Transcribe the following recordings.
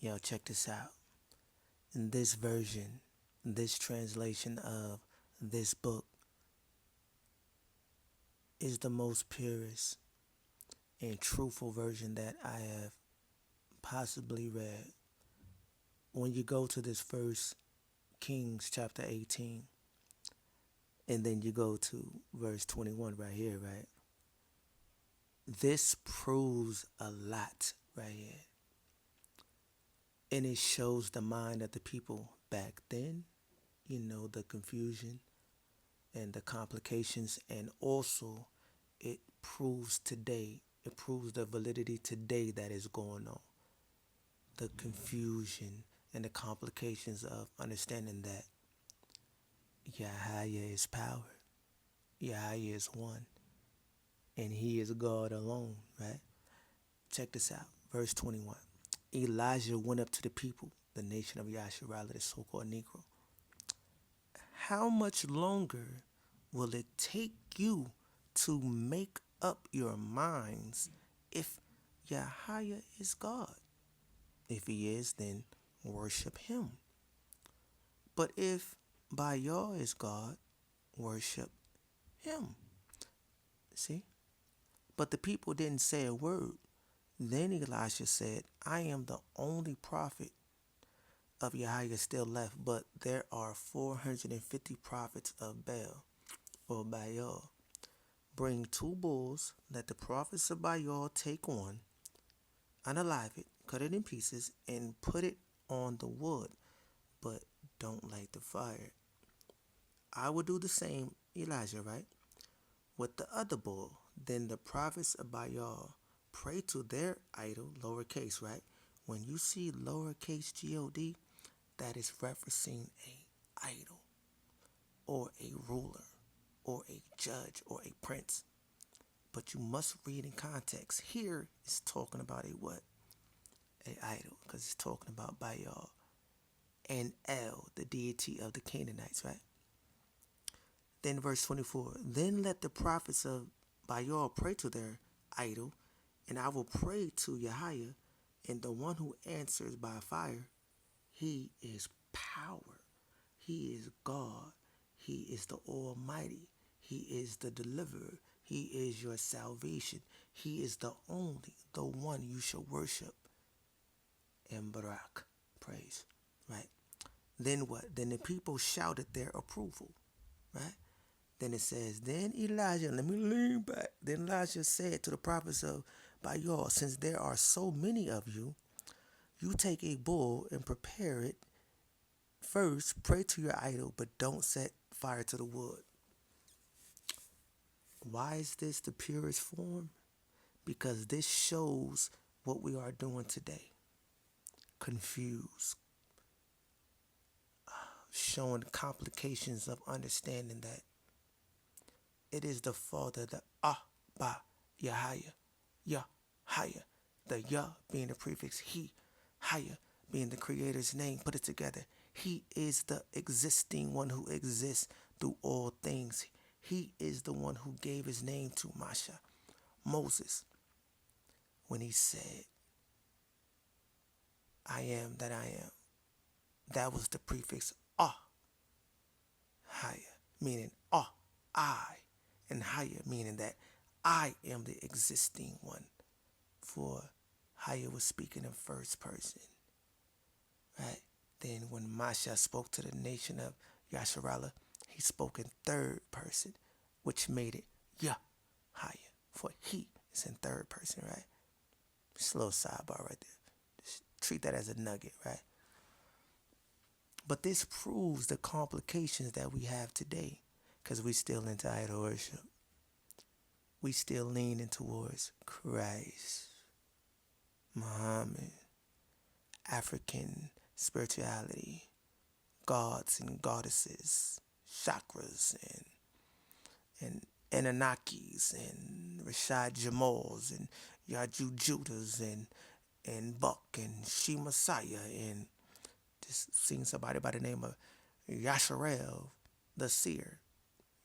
Yo, check this out. In this version, this translation of this book is the most purest and truthful version that I have possibly read. When you go to this first Kings chapter 18, and then you go to verse 21 right here, right? This proves a lot right here. And it shows the mind of the people back then, the confusion and the complications, and also it proves today, it proves the validity today that is going on. The confusion and the complications of understanding that YAHAYAH is power, YAHAYAH is one, and he is God alone, right? Check this out. Verse 21. Elijah went up to the people, the nation of Yasharala, the so-called Negro. How much longer will it take you to make up your minds if YAHAYAH is God? If he is, then worship him. But if Baal is God, worship him. See? But the people didn't say a word. Then Elisha said, I am the only prophet of YAHAYAH still left, but there are 450 prophets of Baal or Baal. Bring 2 bulls, let the prophets of Baal take one, unalive it, cut it in pieces, and put it on the wood, but don't light the fire. I will do the same, Elijah, right? With the other bull. Then the prophets of Baal pray to their idol, lowercase, right? When you see lowercase God, that is referencing a idol or a ruler or a judge or a prince. But you must read in context. Here it's talking about a what? A idol, because it's talking about Baal and El, the deity of the Canaanites, right? Then verse 24, then let the prophets of Baal pray to their idol, and I will pray to YAHAYAH, and the one who answers by fire, he is power. He is God. He is the Almighty. He is the deliverer. He is your salvation. He is the only, the one you should worship. And Barak, praise, right? Then what? Then the people shouted their approval, right? Then it says, then Elijah, let me lean back. Then Elijah said to the prophets of Baal, since there are so many of you, you take a bull and prepare it. First, pray to your idol, but don't set fire to the wood. Why is this the purest form? Because this shows what we are doing today. Confused. Showing complications of understanding that it is the Father, the Abba, YAHAYAH, YAHAYAH, the Yah being the prefix, He, Hayah being the Creator's name, put it together. He is the existing one who exists through all things. He is the one who gave his name to Moses, when he said, I am that I am. That was the prefix Hayah, meaning I, and Hayah meaning that I am the existing one. For Hayah was speaking in first person, right? Then when Masha spoke to the nation of Yasharala, he spoke in third person, which made it YAHAYAH, for he is in third person, right? Just a little sidebar right there. Just treat that as a nugget, right? But this proves the complications that we have today, because we still into idol worship. We still leaning towards Christ, Muhammad, African spirituality, gods and goddesses, chakras and Anunnakis and Rashad Jamals and Yaju Judas and Buck and She Messiah and just seeing somebody by the name of Yasharel, the seer.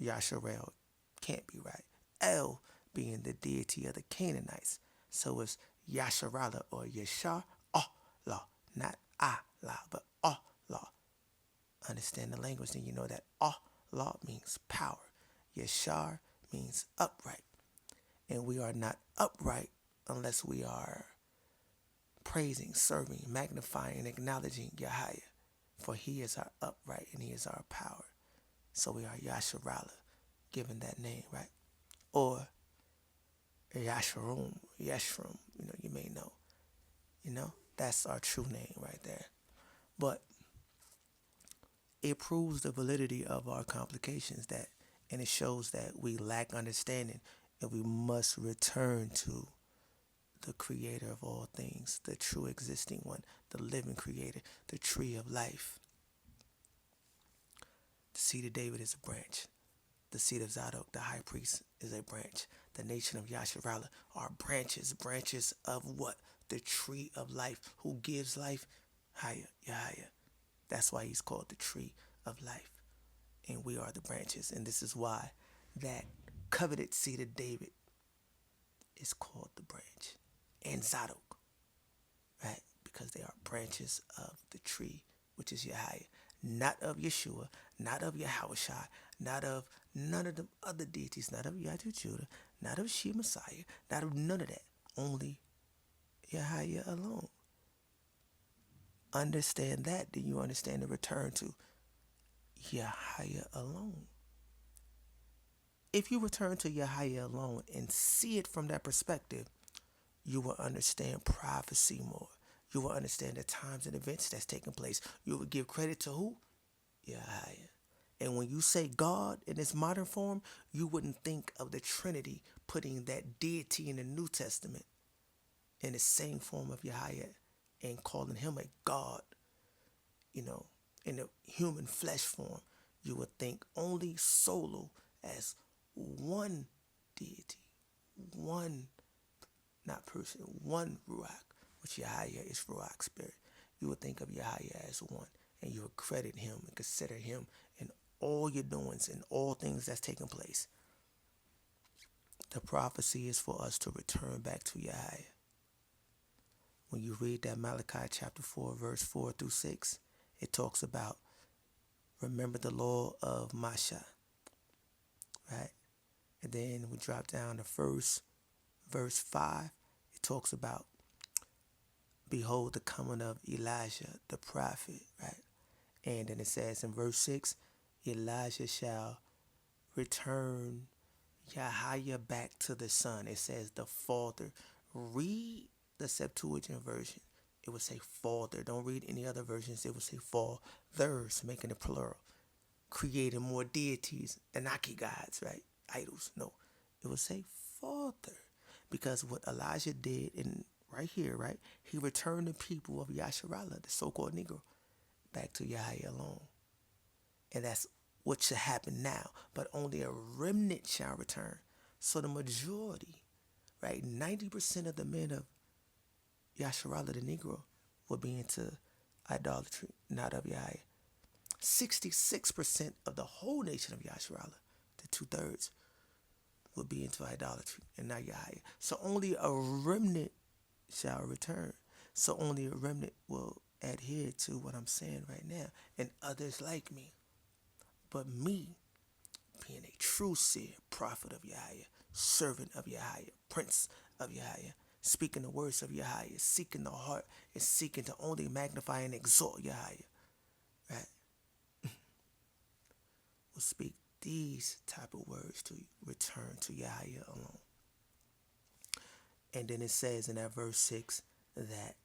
Yasharel can't be right. El being the deity of the Canaanites. So it's Yasharala or Yasha Allah, Not Allah, but Allah. Understand the language, then you know that Allah means power. Yashar means upright. And we are not upright unless we are praising, serving, magnifying, acknowledging Yahayah. For he is our upright and he is our power. So we are Yasharala, given that name, right? Or Yashrum, you may know. That's our true name right there. But it proves the validity of our complications and it shows that we lack understanding and we must return to the creator of all things, the true existing one, the living creator, the tree of life. The seed of David is a branch. The seed of Zadok, the high priest, is a branch. The nation of Yasharala are branches. Branches of what? The tree of life. Who gives life? Yahayah. That's why he's called the tree of life. And we are the branches. And this is why that coveted seed of David is called the branch. And Zadok. Right? Because they are branches of the tree, which is Yahayah. Not of Yeshua, not of Yahawashi, not of none of the other deities, not of Yahweh Judah, not of She Messiah, not of none of that. Only Yahayah alone. Understand that, then you understand the return to Yahayah alone. If you return to Yahayah alone and see it from that perspective, you will understand prophecy more. You will understand the times and events that's taking place. You will give credit to who? Yahayah. And when you say God in its modern form, you wouldn't think of the Trinity putting that deity in the New Testament in the same form of Yahayah and calling him a God, in the human flesh form. You would think only solo as one deity, one, not person, one Ruach, which Yahayah is Ruach spirit. You would think of Yahayah as one, and you would credit him and consider him in all your doings and all things that's taking place. The prophecy is for us to return back to Yahayah. When you read that Malachi chapter 4, verse 4 through 6, it talks about remember the law of Masha, right? And then we drop down to verse 5. It talks about behold the coming of Elijah, the prophet, right? And then it says in verse 6, Elijah shall return Yahayah back to the son. It says the father. Read the Septuagint version. It would say father. Don't read any other versions. It would say fathers, making it plural. Creating more deities, Anaki gods, right? Idols. No. It would say father. Because what Elijah did right here, right? He returned the people of Yasharala, the so-called Negro, back to Yahayah alone. And that's what should happen now. But only a remnant shall return. So the majority, right, 90% of the men of Yasharala, the Negro, will be into idolatry, not of Yahayah. 66% of the whole nation of Yasharala, the 2/3, will be into idolatry and not Yahayah. So only a remnant shall return. So only a remnant will adhere to what I'm saying right now, and others like me. But me, being a true seer, prophet of Yahayah, servant of Yahayah, prince of Yahayah, speaking the words of Yahayah, seeking the heart, and seeking to only magnify and exalt Yahayah, right? Will speak these type of words to return to Yahayah alone. And then it says in that verse 6 that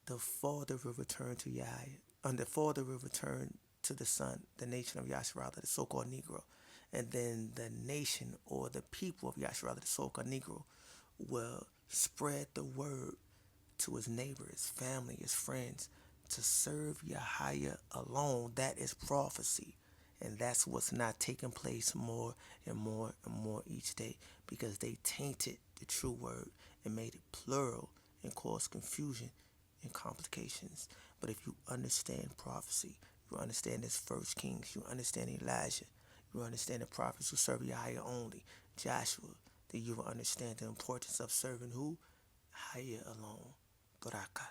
the father will return to Yahayah, and the father will return to the son, the nation of Yasharala, the so-called Negro. And then the nation or the people of Yasharala, the so-called Negro, will spread the word to his neighbor, his family, his friends, to serve Yahayah alone. That is prophecy. And that's what's not taking place more and more and more each day, because they tainted the true word and made it plural and caused confusion and complications. But if you understand prophecy, you understand this First Kings, you understand Elijah, you understand the prophets who serve Yahayah only, Joshua, then you will understand the importance of serving who? Yahayah alone. Baraka.